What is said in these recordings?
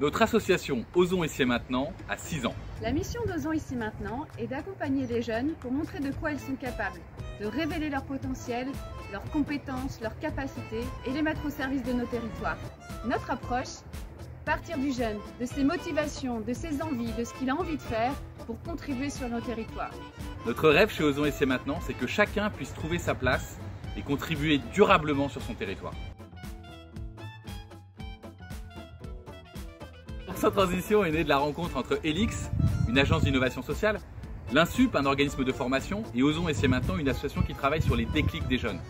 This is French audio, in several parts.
Notre association Osons ici et maintenant a 6 ans. La mission d'Osons ici maintenant est d'accompagner les jeunes pour montrer de quoi ils sont capables, de révéler leur potentiel, leurs compétences, leurs capacités et les mettre au service de nos territoires. Notre approche, partir du jeune, de ses motivations, de ses envies, de ce qu'il a envie de faire pour contribuer sur nos territoires. Notre rêve chez Osons ici et maintenant, c'est que chacun puisse trouver sa place et contribuer durablement sur son territoire. Cette transition est née de la rencontre entre Elix, une agence d'innovation sociale, l'Insup, un organisme de formation, et Osons ici et maintenant, une association qui travaille sur les déclics des jeunes.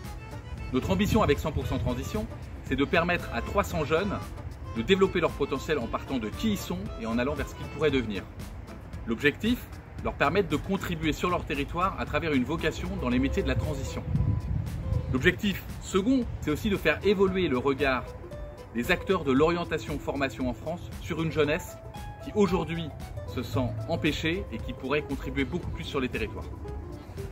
Notre ambition avec 100% Transition, c'est de permettre à 300 jeunes de développer leur potentiel en partant de qui ils sont et en allant vers ce qu'ils pourraient devenir. L'objectif, leur permettre de contribuer sur leur territoire à travers une vocation dans les métiers de la transition. L'objectif second, c'est aussi de faire évoluer le regard des acteurs de l'orientation formation en France sur une jeunesse qui aujourd'hui se sent empêchée et qui pourrait contribuer beaucoup plus sur les territoires.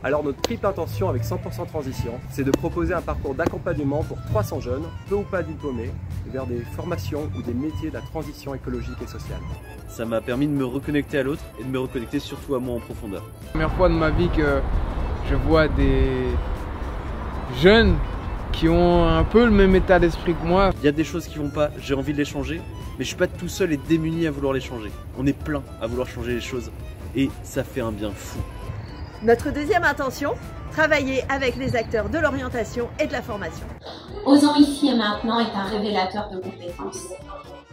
Alors notre triple intention avec 100% Transition, c'est de proposer un parcours d'accompagnement pour 300 jeunes, peu ou pas diplômés, vers des formations ou des métiers de la transition écologique et sociale. Ça m'a permis de me reconnecter à l'autre et de me reconnecter surtout à moi en profondeur. C'est la première fois de ma vie que je vois des jeunes qui ont un peu le même état d'esprit que moi. Il y a des choses qui vont pas, j'ai envie de les changer, mais je suis pas tout seul et démuni à vouloir les changer. On est plein à vouloir changer les choses et ça fait un bien fou. Notre deuxième intention, travailler avec les acteurs de l'orientation et de la formation. Osons ici et maintenant est un révélateur de compétences.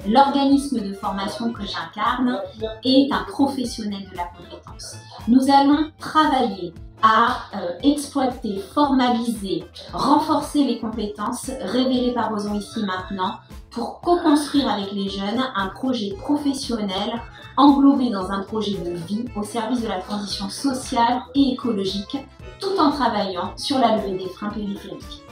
L'organisme de formation que j'incarne est un professionnel de la compétence. Nous allons travailler à exploiter, formaliser, renforcer les compétences révélées par Osons ici maintenant pour co-construire avec les jeunes un projet professionnel englobé dans un projet de vie au service de la transition sociale et écologique tout en travaillant sur la levée des freins périphériques.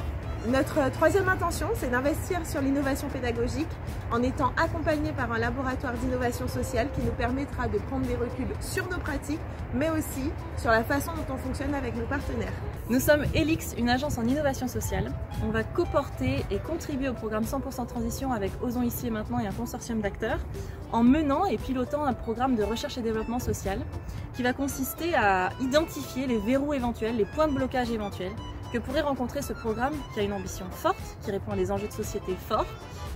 Notre troisième intention, c'est d'investir sur l'innovation pédagogique en étant accompagné par un laboratoire d'innovation sociale qui nous permettra de prendre des reculs sur nos pratiques, mais aussi sur la façon dont on fonctionne avec nos partenaires. Nous sommes Elix, une agence en innovation sociale. On va coporter et contribuer au programme 100% Transition avec Osons ici et maintenant et un consortium d'acteurs en menant et pilotant un programme de recherche et développement social qui va consister à identifier les verrous éventuels, les points de blocage éventuels que pourrait rencontrer ce programme qui a une ambition forte, qui répond à des enjeux de société forts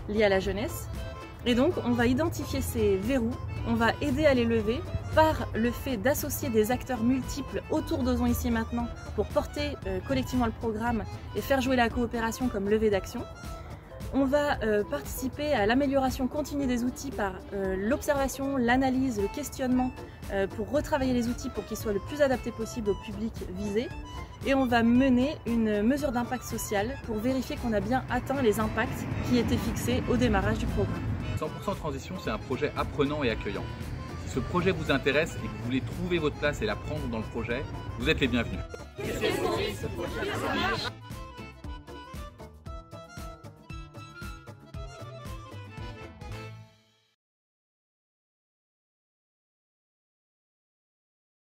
liés à la jeunesse. Et donc on va identifier ces verrous, on va aider à les lever par le fait d'associer des acteurs multiples autour d'Osons ici et maintenant pour porter collectivement le programme et faire jouer la coopération comme levier d'action. On va participer à l'amélioration continue des outils par l'observation, l'analyse, le questionnement pour retravailler les outils pour qu'ils soient le plus adaptés possible au public visé. Et on va mener une mesure d'impact social pour vérifier qu'on a bien atteint les impacts qui étaient fixés au démarrage du programme. 100% Transition, c'est un projet apprenant et accueillant. Si ce projet vous intéresse et que vous voulez trouver votre place et la prendre dans le projet, vous êtes les bienvenus.